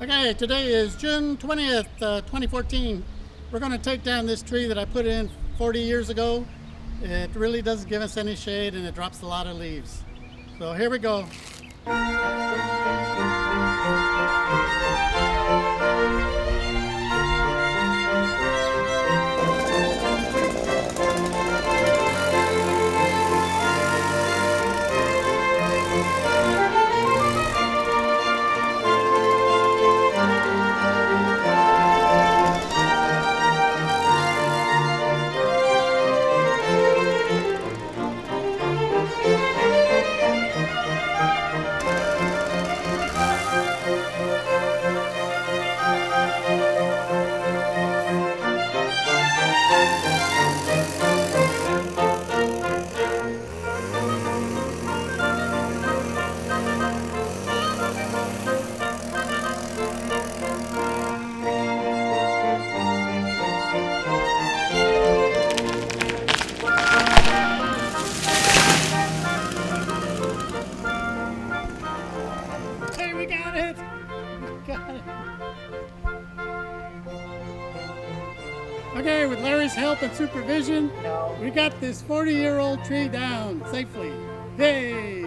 Okay, today is June 20th, 2014. We're going to take down this tree that I put in 40 years ago. It really doesn't give us any shade and it drops a lot of leaves. So here we go. Hey, we got it! We got it! Okay, with Larry's help and supervision, we got this 40-year-old tree down safely. Yay!